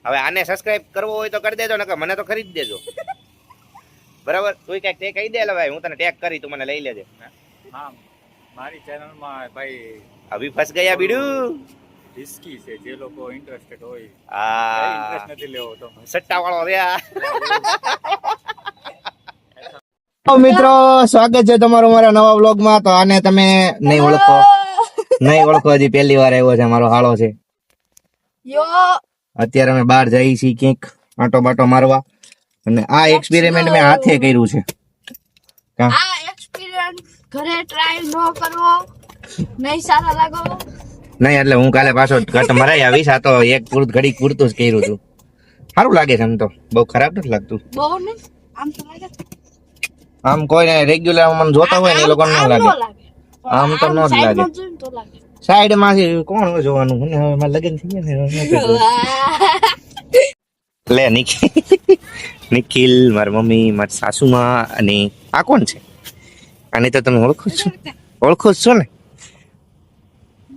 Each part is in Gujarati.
હવે આને સબસ્ક્રાઇબ કરવો હોય તો કરી દેજો, નકર મને તો ખરીદ દેજો. બરાબર, તું કઈક તે કહી દે ભાઈ, હું તને ટેગ કરી, તું મને લઈ લેજે. હા, મારી ચેનલમાં ભાઈ અભી ફસ ગયા બીડુ. રિસ્કી છે, જે લોકો ઇન્ટરેસ્ટેડ હોય. ઇન્ટરેસ્ટ નથી લેવો તો સટ્ટા વાળો રહ્યા. મિત્રો, સ્વાગત છે તમારું મારા નવા વ્લોગમાં. તો આને તમે નહીં ઓળખો, હજી પહેલી વાર આવ્યો છે, મારો હાળો છે. અત્યારે અમે બહાર જઈએ છીએ ક્યાંક આંટો બાટો મારવા, અને આ એક્સપેરિમેન્ટ મેં હાથે કર્યું છે. આ એક્સપેરિમેન્ટ ઘરે ટ્રાય ન કરવો, નહીં સારા લાગો. નહીં, એટલે હું કાલે પાછો મરાઈ આવીશ. આ તો એક ઘડી પૂરતું જ કર્યું હતું. સારું લાગે છે, આમ તો બહુ ખરાબ નથી લાગતું. બહુ નહીં, આમ તો લાગે. આમ કોઈને રેગ્યુલર મને જોતા હોય ને એ લોકો ન લાગે. આમ તો નો જ લાગે. સાઈડ માંથી કોણ જોવાનું? મને હવે મારે લગન થઈ ગયા ને. લે નિખિલ, મારી મમ્મી, મારી સાસુમાં, અને આ કોણ છે? આને તો તમે ઓળખો છો ને?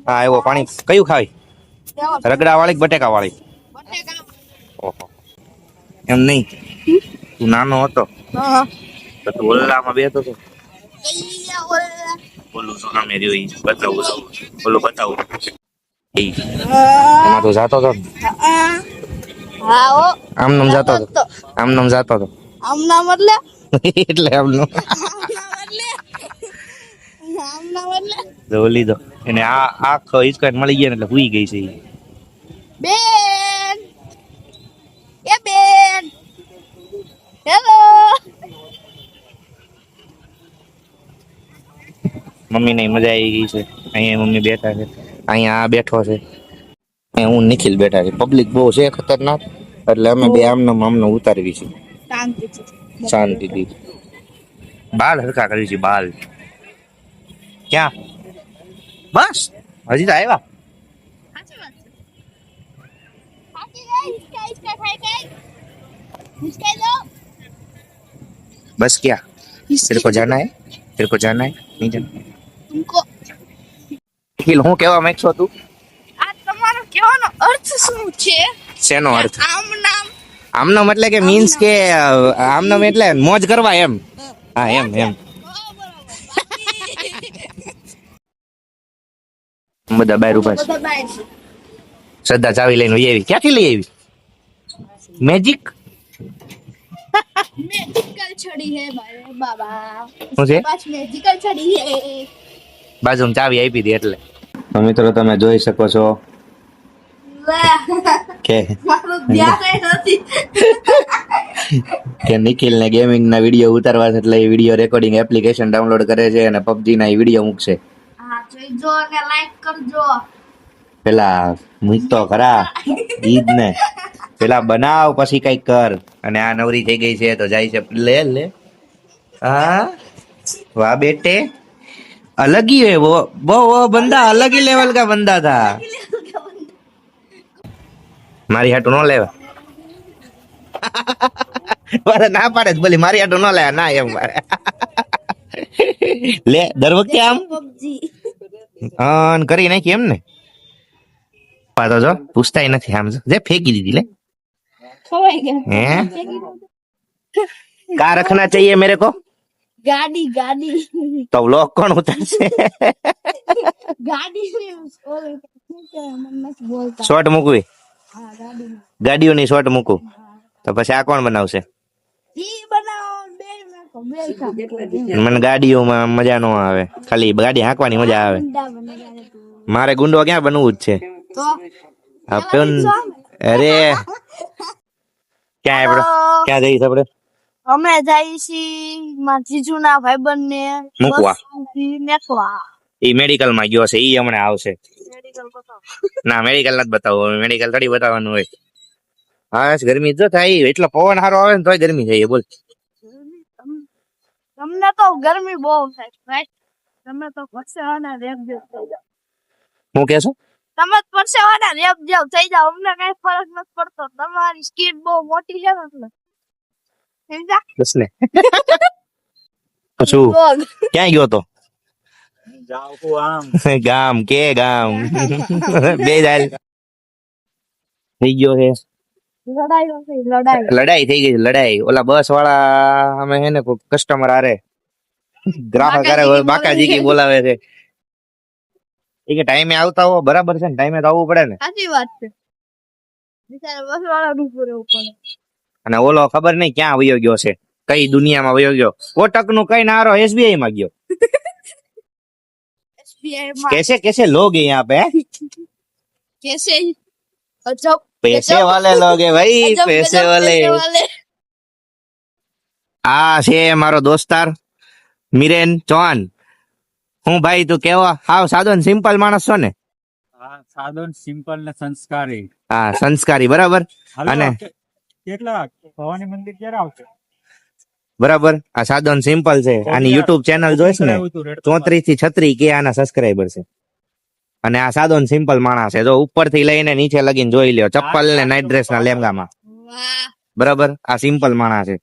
હા, એવો પાણી કયું ખાવી? રગડા વાળી બટેકા વાળી? ઓહો, એમ નહીં, તું નાનો હતો તો તું ઓલ્લામાં બેઠો હતો. બોલું છું સામે રહ્યું, બતાવું છું, બોલું બતાવું. એમાં તો જાતો હતો, આમ જાતો હતો, આમ જાતો હતો. એટલે આમનો જોઈ લીધો એને. આ આખો હિચકાટ મળી ગયા ને એટલે હુઈ ગઈ છે. બેન, એ બેન, હેલો. મમ્મી ને મજા આવી ગઈ છે. અહીંયા મમ્મી બેઠા છે, અહીંયા આ બેઠો છે, અહીંયા હું નિખિલ બેઠા છે. પબ્લિક બહુ છે ખતરનાક, એટલે અમે બે આમનો ઉતારવી છે શાંતિથી. બાલ હરખા કરી છે, બાલ. ક્યાં? બસ હજી તો આવ્યા. बस क्या तेरे को जाना है, तेरे को जाना है, नहीं जाना तुमको निखिल, હું કેવા માંગছো તું? આ તમારો કહેવાનો અર્થ શું છે? શેનો અર્થ? આમ એટલે કે મીન્સ કે આમનામ એટલે મોજ કરવા એમ. હા, એમ બધા બાર ઉભા છે. શ્રદ્ધા ચાવી લઈને લઈ આવી. ક્યાંથી લઈ આવી? મેજિક મેજિકલ છડી હે મારે બાબા. શું છે? પાછ મેજિકલ છડી હે. બાજુમાં ચાવી આપી દી એટલે. તો મિત્રો, તમે જોઈ શકો છો કે નિખિલ ને ગેમિંગ ના વિડીયો ઉતારવા છે, એટલે એ વિડીયો રેકોર્ડિંગ એપ્લિકેશન ડાઉનલોડ કરે છે અને પબજી ના વિડીયો મૂકશે. હા, જોઈજો અને લાઈક કરજો. પેલા મૂક તો ખરા ઈદ ને, પેલા બનાવ પછી કઈક કર. અને આ નવરી થઈ ગઈ છે તો જાય છે. લે હા, વાહ બેटे, अलग ही है वो बंदा अलग ही लेवल का बंदा था. મારી હાટું ન લેવા. મારે ના પાડે જ બોલી, મારી હાટું ન લેવા ના એમ મારે. લે દર વખતે આમ કરી નાખી એમ ને. પાતો જો પૂછતાય નથી, આમ જે ફેંકી દીધી. લે हैं, कहाँ रखना चाहिए मेरे को? गाड़ी तो व्लॉग कौन उतारશે? गाड़ी શોર્ટ મૂકવી, ગાડીઓની શોર્ટ મૂકું તો પછી આ કોણ બનાવશે? મને ગાડીઓમાં મજા ન આવે, ખાલી ગાડી હાંકવાની મજા આવે. મારે ગુંડો ક્યાં બનવું જ છે? અરે ક્યાં જઈશ આપણે? અમે જઈએ છીએ મારા જીજુના ભાઈબંધ ને મૂકવા. ઈ મેડિકલ માં ગયો છે, ઈ હમણાં આવશે. ના, મેડિકલ નથી બતાવવું, મેડિકલ થોડી બતાવવાનું હોય. હા, ગરમી જો થાય, એટલો પવન સારો આવે ને તોય ગરમી થાય. બોલ, તમને તો ગરમી બહુ થાય ભાઈ. તમે તો પરસેવાના રેપ જેવ થઈ જાવ. હું કે છું? તમે પરસેવાના રેપ જેવ થઈ જાવ, અમને કઈ ફરક નથી પડતો. તમારી સ્કિન બહુ મોટી છે ને એટલે. બસ ને. શું ક્યાં ગયો તો? ગામ કે ગામ બે જાય થઈ ગયો છે. લડાઈ નથી, લડાઈ. લડાઈ થઈ ગઈ છે, લડાઈ. ઓલા બસ વાળા અમે હે ને કસ્ટમર આરે ગ્રાહક આરે બાકાજી કી બોલાવે છે. એ કે ટાઈમે આવતા હો, બરાબર છે ને, ટાઈમે તો આવવું પડે ને. સાચી વાત છે. બિચારા બસ વાળા નું પૂરેવું પડે. અને ઓલો ખબર નહીં ક્યાં વયો ગયો છે, કઈ દુનિયામાં વયો ગયો. કોટક નું કઈ નારો SBI માં ગયો. SBI માં कैसे लोग हैं यहाँ पे? कैसे अजब पैसे वाले लोग हैं भाई, अजब पैसे गजब वाले. पैसे वाले. આ છે મારો દોસ્તાર મિરેન ચૌહાણ. હું ભાઈ તું કેવા હાવ સાદો ને સિમ્પલ માણસ છો ને? હા, સાદો ને સિમ્પલ ને સંસ્કારી. હા, સંસ્કારી, બરાબર. હાલો, અને કેટલા ભવાની મંદિર ક્યારે આવશે? બરાબર, આ સાદો ને સિમ્પલ છે. આની યુટ્યુબ ચેનલ જોઈશ ને 34 થી 36 કે આના સબસ્ક્રાઇબર છે. અને આ સાદો ને સિમ્પલ માણસ છે. જો ઉપરથી લઈને નીચે લગીને જોઈ લ્યો, ચપ્પલ ને નાઇટ ડ્રેસ ના લેંગામાં. વાહ. બરાબર, આ સિમ્પલ માણસ છે.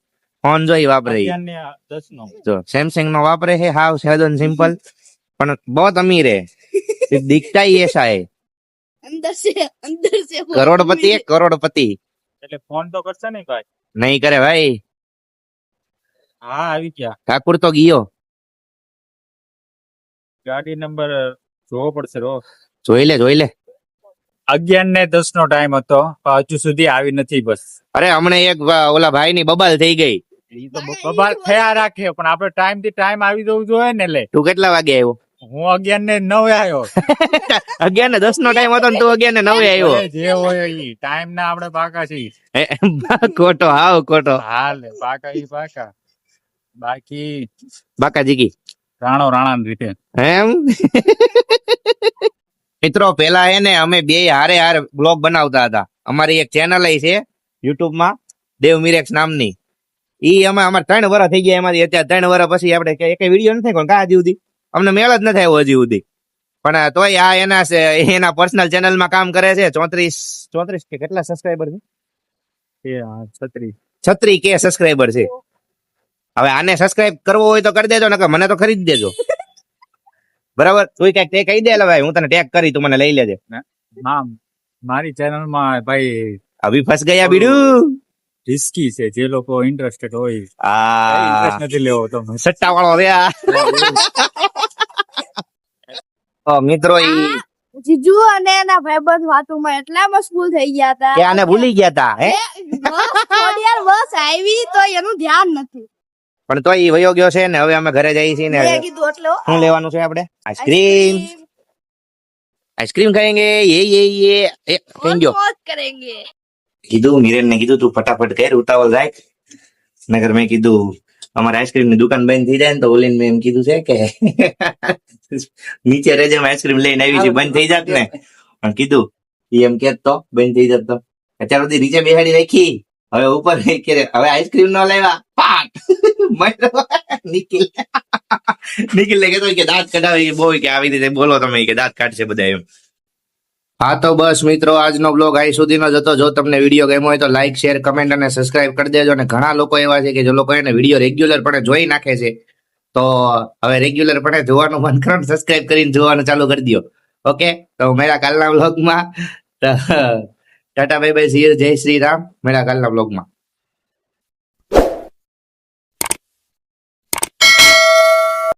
ફોન જોઈ વાપરે ઈ. 10 નો. જો સેમસંગ નો વાપરે है, हाउ सादो सिंपल, પણ बहुत अमीर है, दिखता ही ऐसा है. अंदर से वो करोड़पति है, करोड़पति. એટલે ફોન તો કરશે ને ભાઈ? नहीं करे भाई, હા, આવી ગયા. ठाकुर तो गयो. ગાડી નંબર જોવો પડશે રો. જોઈ લે. 11:10 નો ટાઈમ હતો, પણ હજુ સુધી આવી નથી બસ. અરે હમણે એક ઓલા ભાઈ ની બબાલ થઈ ગઈ. ઈ તો બબાલ થયા રાખે, પણ આપણે ટાઈમ થી ટાઈમ આવી જવું જોઈએ ને. લે, તું કેટલા વાગે આવ્યો? હું 11:09 આવ્યો. 11:10 નો ટાઈમ હતો ને તું 11:09 આવ્યો. ભલે જે હોય ઈ ટાઈમ ના આપણે પાકા છીએ. ખોટો, હાવ ખોટો. હાલે, પાકા ઈ પાકા. બાકી બાકાજી કી રાણા રીતે. એમ મિત્રો, પેલા એને અમે બે હારે બ્લોગ બનાવતા હતા. અમારી એક ચેનલ છે યુટ્યુબ માં, દેવ મિરેક્સ નામની. ઈ અમે અમારે 3 વર્ષ થઈ ગયા એમાંથી. અત્યારે 3 વર્ષ પછી આપણે એક વિડીયો નથી કોઈ હજી સુધી અમને મેળ જ નથી આવ્યો હજી સુધી. પણ તોય આ એના પર્સનલ ચેનલ માં કામ કરે છે. 34 કે કેટલા સબસ્ક્રાઇબર છે? 36 કે સબસ્ક્રાઇબર છે. હવે આને સબસ્ક્રાઇબ કરવો હોય તો કરી દેજો, નકર મને તો ખરીદ દેજો. બરાબર, તું કઈક તે કહી દે ભાઈ, હું તને ટેગ કરી, તું મને લઈ લેજે. હા, મારી ચેનલ માં ભાઈ અભી ફસ ગયા બીડું. રિસ્કી છે. જે લોકો ઇન્ટરેસ્ટેડ હોય, આ ઇન્ટરેસ્ટ નથી લેવો તમે. સટ્ટા વાળો રે આ. મિત્રો ઈ જીજુ અને એના ભાઈબંધ વાતોમાં એટલા મશગુલ થઈ ગયા હતા કે આને ભૂલી ગયા તા હે. થોડી વાર બસ આવી તો એનું ધ્યાન નથી. પણ તો ઈ વયો ગયો છે ને. હવે અમે ઘરે જઈએ છીએ ને. મેં કીધું એટલે શું લેવાનું છે આપણે? આઈસ્ક્રીમ ખાएंगे. ये और ગયો मौज करेंगे. કીધું મિરેન ને કીધું તું ફટાફટ કર, ઉતાવળ રાખ. નગર મેં કીધું અમારે આઈસ્ક્રીમ ની દુકાન બંધ થઈ જાય ને તો ઓલીને મેં એમ કીધું છે કે નીચે રેજે, આઈસ્ક્રીમ લઈને આવી છે, બંધ થઈ જાત ને. પણ કીધું ઈ એમ કેત તો બંધ થઈ જાત તો. અત્યાર સુધી નીચે બેહાડી રાખી, હવે ઉપર કે હવે આઈસ્ક્રીમ નો લેવા પાટ નિખિલ ને કહેતો કે દાંત કઢાવી બહુ કે આવી રીતે બોલો તમે કે દાંત કાઢશે બધા એમ. હા તો બસ મિત્રો, આજનો બ્લોગ અહીં સુધીનો જ હતો. જો તમને વિડીયો ગમ્યો હોય તો લાઈક, શેર, કમેન્ટ અને સબસ્ક્રાઇબ કરી દેજો. અને ઘણા લોકો એવા છે કે જે લોકો એને વિડીયો રેગ્યુલર પણ જોઈ નાખે છે, તો હવે રેગ્યુલર પણ જોવાનું મન કરો, સબસ્ક્રાઇબ કરીને જોવાનું ચાલુ કરી દો. ઓકે, તો મેરા કાલના બ્લોગમાં ટાટા બાય બાય, જય શ્રી રામ. મેરા કાલના બ્લોગમાં